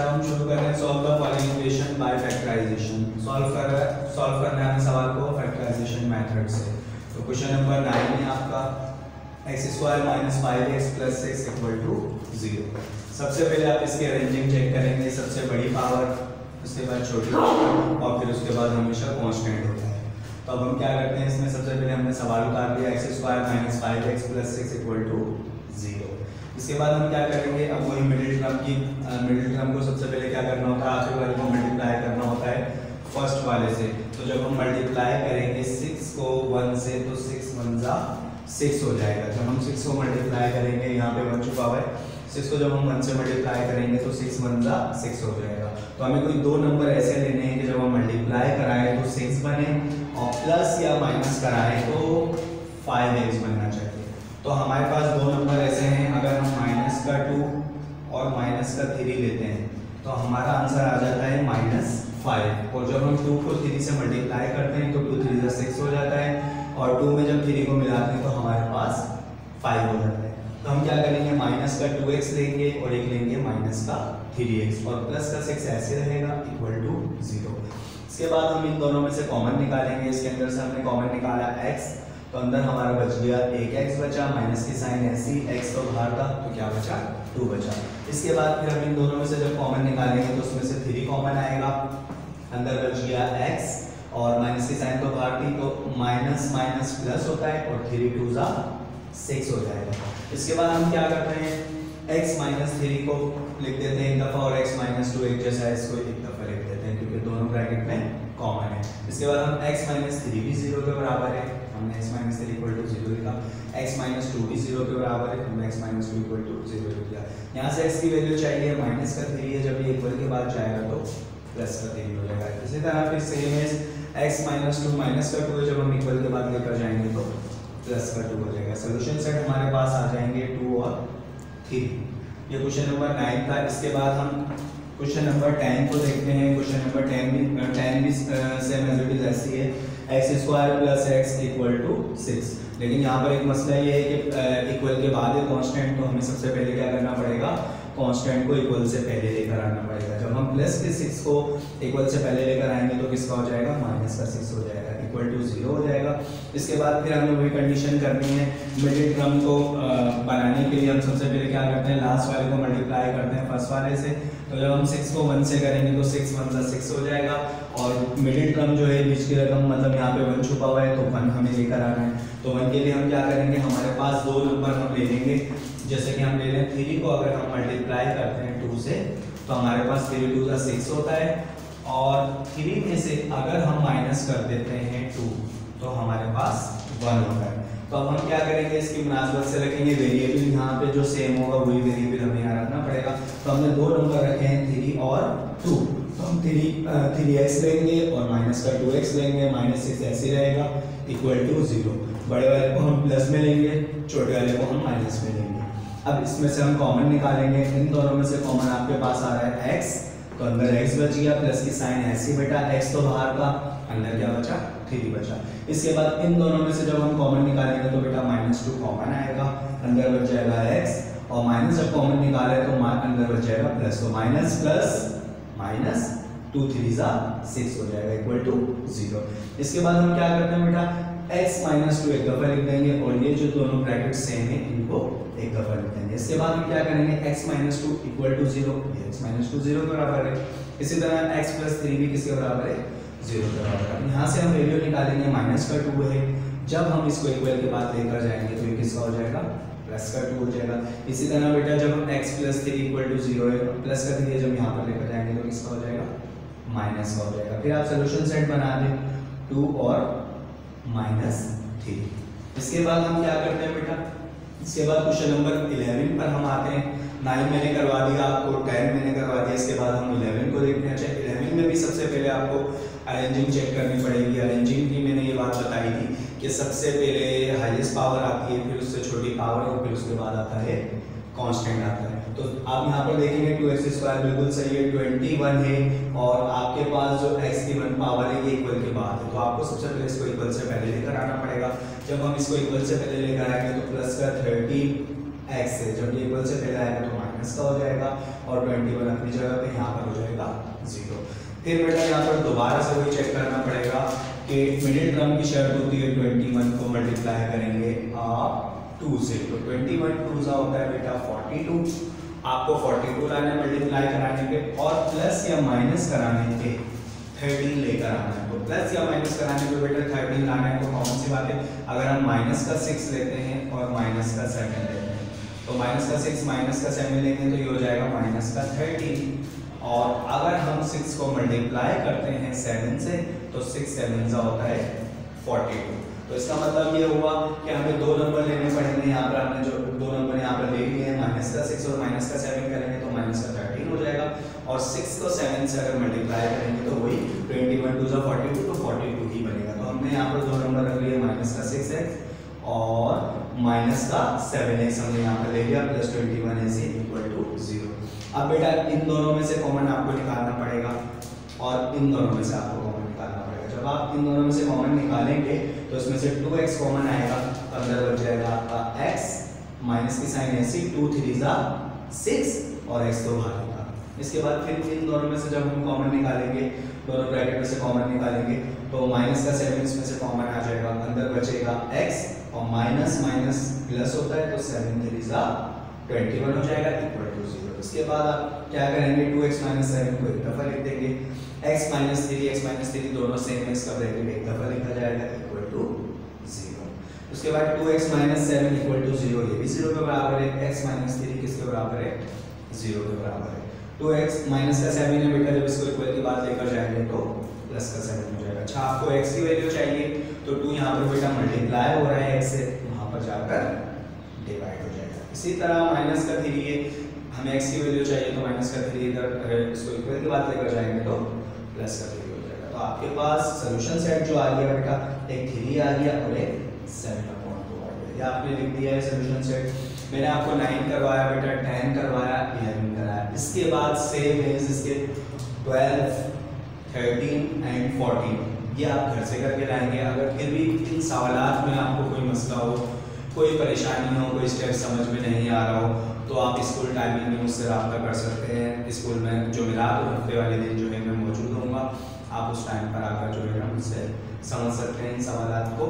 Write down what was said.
अच्छा हम शुरू कर रहे हैं solve the following equation by factorisation. Solve करना है सवाल को फैक्टराइजेशन मेथड से। तो क्वेश्चन नंबर 9 में आपका x² - 5x + 6 = 0। सबसे पहले आप इसकी अरेंजिंग चेक करेंगे, सबसे बड़ी पावर, उसके बाद छोटी पावर और फिर उसके बाद हमेशा कांस्टेंट होता है। तो अब हम क्या करते हैं, इसमें सबसे पहले हमने सवाल उतार दिया x² - 5x + 6 = 0। इसके बाद हम क्या करेंगे, अब वही मिडिल टर्म को सबसे पहले क्या करना होता है, आखिर वाले को मल्टीप्लाई करना होता है फर्स्ट वाले से। तो जब हम मल्टीप्लाई करेंगे 6 को 1 से तो 6 1 जा 6 हो जाएगा। जब हम 6 को मल्टीप्लाई करेंगे, यहाँ पे 1 छुपा हुआ है, 6 को जब हम 1 से मल्टीप्लाई करेंगे तो 6 1 जा 6 हो जाएगा। तो हमें कोई दो नंबर ऐसे लेने हैं कि जब हम मल्टीप्लाई कराएं तो 6 बने और प्लस या माइनस कराएं तो 5x बनना चाहिए। तो हमारे पास दो नंबर ऐसे हैं, अगर हम माइनस का 2 और माइनस का 3 लेते हैं तो हमारा आंसर आ जाता है -5। और जब हम 2 को 3 से मल्टीप्लाई करते हैं तो 2 3 जा 6 हो जाता है और 2 में जब 3 को मिलाते हैं तो हमारे पास 5 हो जाता है। तो हम क्या करेंगे, माइनस का 2x लेंगे और एक लेंगे माइनस का 3x और प्लस का 6 ऐसे रहेगा = 0। इसके बाद हम इन दोनों में से कॉमन निकालेंगे। इसके अंदर से हमने कॉमन निकाला x, तो अंदर हमारा बच गया 1x बचा, माइनस की साइन ऐसी, x तो बाहर था तो क्या बचा 2 बचा। इसके बाद फिर हम इन दोनों में से जब कॉमन निकालेंगे तो उसमें से 3 कॉमन आएगा, अंदर बच गया x और माइनस की साइन तो बाहर थी तो माइनस माइनस प्लस होता है और 3 2 जा 6 हो जाएगा। इसके बाद हम क्या करते हैं, x - 3 को लिख देते हैं एक दफ़ा और x - 2 एक जैसा है, इसको एक दफ़ा लिख देते हैं क्योंकि दोनों ब्रैकेट में कॉमन है। इसके बाद हम x - 3 भी 0 के बराबर है, हमने x - 3 = 0 लिखा, x - 2 भी 0 के बराबर है, हमने x - 2 = 0 लिख दिया। यहाँ से x की वैल्यू चाहिए माइनस का 3 है, जब ये इक्वल के बाद जाएगा तो प्लस का 3 हो जाएगा। इसी तरह फिर सेम है, x - 2 माइनस का 2 है, जब हम इक्वल के बाद लेकर जाएंगे तो प्लस का 2 हो जाएगा। सोल्यूशन सेट हमारे पास आ जाएंगे 2 और 3। ये क्वेश्चन नंबर 9 था। इसके बाद हम क्वेश्चन नंबर 10 को देखते हैं। क्वेश्चन नंबर 10 भी सेम एज इट इज ऐसी है, x² + x = 6। लेकिन यहाँ पर एक मसला ये है कि इक्वल के बाद है कांस्टेंट, तो हमें सबसे पहले क्या करना पड़ेगा, कांस्टेंट को इक्वल से पहले लेकर आना पड़ेगा। जब हम प्लस के 6 को इक्वल से पहले लेकर आएंगे तो किसका हो जाएगा, माइनस का 6 हो जाएगा, = 0 हो जाएगा। इसके बाद फिर हमें वही कंडीशन करनी है, मिडिल टर्म को बनाने के लिए हम सबसे पहले क्या करते हैं, लास्ट वाले को मल्टीप्लाई करते हैं फर्स्ट वाले से। तो जब हम 6 को 1 से करेंगे तो 6 1 जा 6 हो जाएगा और मिडिल टर्म जो है बीच की रकम, मतलब यहाँ पे 1 छुपा हुआ है तो 1 हमें लेकर आना है। तो 1 के लिए हम क्या करेंगे, हमारे पास दो नंबर हम ले लेंगे, जैसे कि हम ले लें 3 को अगर हम मल्टीप्लाई करते हैं 2 से तो हमारे पास 3 2 जा 6 होता है और 3 में से अगर हम माइनस कर देते हैं 2 तो हमारे पास 1 होता है। तो अब हम क्या करेंगे, इसकी मुनासबत से रखेंगे वेरिएबल, यहाँ पे जो सेम होगा वही वेरिएबल हमें यहाँ रखना पड़ेगा। तो हमने दो नंबर रखे हैं 3 और 2, तो हम 3x लेंगे और माइनस का 2x लेंगे, -6 ऐसे रहेगा =0। बड़े वाले को हम प्लस में लेंगे, छोटे वाले को हम माइनस में लेंगे। अब इसमें से हम कॉमन निकालेंगे, इन दोनों में से कॉमन आपके पास आ रहा है x, तो अंदर x बच गया, प्लस की साइन ऐसी बेटा, x तो बाहर का, अंदर क्या बचा 3 बचा। इसके बाद इन दोनों में से जब हम कॉमन निकालेंगे तो बेटा -2 कॉमन आएगा, अंदर बच जाएगा x और माइनस जब कॉमन निकाले तो अंदर बच जाएगा प्लस, तो माइनस प्लस माइनस 2 3 जा 6 हो जाएगा =0। इसके बाद हम क्या करते हैं बेटा, x - 2 एक दफ़ा लिख देंगे और ये जो दोनों ब्रैकेट सेम है इनको एक दफ़ा लिख देंगे। इसके बाद हम क्या करेंगे, x - 2 = 0, ये x - 2 0 के बराबर है। इसी तरह x + 3 भी किसके बराबर है, 0 के बराबर है। यहाँ से हम वैल्यू निकालेंगे, माइनस का 2 है, जब हम इसको इक्वल के बाद लेकर जाएंगे तो ये किसका हो जाएगा, प्लस का 2 हो जाएगा। इसी तरह बेटा जब हम x + 3 = 0 है, प्लस का 3 जब यहाँ पर लेकर जाएंगे तो किसका हो जाएगा, माइनस का हो जाएगा। फिर आप सोल्यूशन सेट बना दें 2 और -3। इसके बाद हम क्या करते हैं बेटा, इसके बाद क्वेश्चन नंबर 11 पर हम आते हैं। 9 मैंने करवा दिया आपको, 10 मैंने करवा दिया, इसके बाद हम 11 को देखते हैं। अच्छा 11 में भी सबसे पहले आपको अरेंजिंग चेक करनी पड़ेगी। अरेंजिंग की मैंने ये बात बताई थी कि सबसे पहले हाईएस्ट पावर आती है, फिर उससे छोटी पावर और फिर उसके बाद आता है कांस्टेंट आता है। तो आप यहाँ पर देखेंगे 2x² बिल्कुल सही है, 21 है और आपके पास जो x की 1 पावर है ये इक्वल के बाद है, तो आपको सबसे पहले इसको इक्वल से पहले लेकर आना पड़ेगा। जब हम इसको इक्वल से पहले लेकर आएंगे तो प्लस का 30x है, जब ये इक्वल से पहले आएगा तो माइनस का हो जाएगा और 21 अपनी जगह पे यहाँ पर हो जाएगा 0। फिर बेटा यहाँ पर दोबारा से वही चेक करना पड़ेगा कि मिडिल टर्म की शर्त होती है 21 को मल्टीप्लाई करेंगे आप 2 से, तो 21 2 सा होता है बेटा 42, आपको 42 लाना है मल्टीप्लाई कराने के और प्लस या माइनस कराने के 13 लेकर आना है। तो प्लस या माइनस कराने के बेटा 13 लाना है, तो कॉमन सी बात है अगर हम माइनस का 6 लेते हैं और माइनस का 7 लेते हैं तो माइनस का 6 माइनस का 7 लेंगे तो ये हो जाएगा माइनस का 13, और अगर हम 6 को मल्टीप्लाई करते हैं 7 से तो 6 7 सा होता है 42। तो इसका मतलब ये हुआ कि हमें दो नंबर लेने पड़ेंगे। यहाँ पर हमने जो दो नंबर यहाँ पर ले लिए हैं, माइनस का 6 और माइनस का 7 करेंगे तो माइनस का 13 हो जाएगा, और 6 को 7 से अगर मल्टीप्लाई करेंगे तो वही 21 2 सा 42 तो 42 ही बनेगा। तो हमने यहाँ पर दो नंबर रख लिए, माइनस का 6x और माइनस का 7x हमने यहाँ पर ले लिया, प्लस 21 इक्वल टू 0। अब बेटा इन दोनों में से कॉमन आपको निकालना पड़ेगा और इन दोनों में से आपको कॉमन निकालना पड़ेगा। जब आप इन दोनों में से कॉमन निकालेंगे तो इसमें से 2x कॉमन आएगा, अंदर बच जाएगा आपका x, माइनस की साइन ऐसी 2 3 जा 6 और x तो बाहर निकाल। इसके बाद फिर इन दोनों में से जब हम कॉमन निकालेंगे, दोनों ब्रैकेट में से कॉमन निकालेंगे तो माइनस का 7 इसमें से कॉमन आ जाएगा, अंदर बचेगा x और माइनस माइनस प्लस होता है तो 7 3 जा 21 हो जाएगा इक्वल टू 0। इसके बाद आप क्या करेंगे, 2x माइनस 7 को एक दफ़ा लिख देंगे, x माइनस 3 दोनों सेम, x का ब्रैकेट एक दफ़ा लिखा जाएगा इक्वल टू 0। उसके बाद 2x माइनस 7 इक्वल टू 0, ये भी 0 के बराबर है, x माइनस 3 किसके बराबर है, 0 के बराबर है। 2x माइनस का 7 है बेटा, जब इसको इक्वल के बाद लेकर जाएंगे तो प्लस का 7 हो जाएगा। अच्छा आपको x की वैल्यू चाहिए तो 2 यहाँ पर बेटा मल्टीप्लाई हो रहा है x से, वहाँ पर जाकर डिवाइड हो जाएगा। इसी तरह माइनस का 3 है, हमें x की वैल्यू चाहिए तो माइनस का 3 इधर इसको इक्वल के बाद लेकर जाएंगे तो प्लस का 3 हो जाएगा। तो आपके पास सोल्यूशन सेट जो आ गया बेटा, एक 3 आ गया और एक 7/2 आ गया। ये आपने लिख दिया है सोल्यूशन सेट। मैंने आपको 9 करवाया बेटा, 10 करवाया, 11 कराया। इसके बाद सेम है इसके 12 13 एंड 14 ये आप घर से करके लाएंगे। अगर फिर भी इन सवालात में आपको कोई मसला हो, कोई परेशानी हो, कोई स्टेप समझ में नहीं आ रहा हो तो आप स्कूल टाइमिंग में मुझसे रब्ता कर सकते हैं। स्कूल में जो मिलाद और हफ्ते वाले दिन जो है मैं मौजूद होऊंगा, आप उस टाइम पर आकर जो है ना मुझसे समझ सकते हैं इन सवालात को।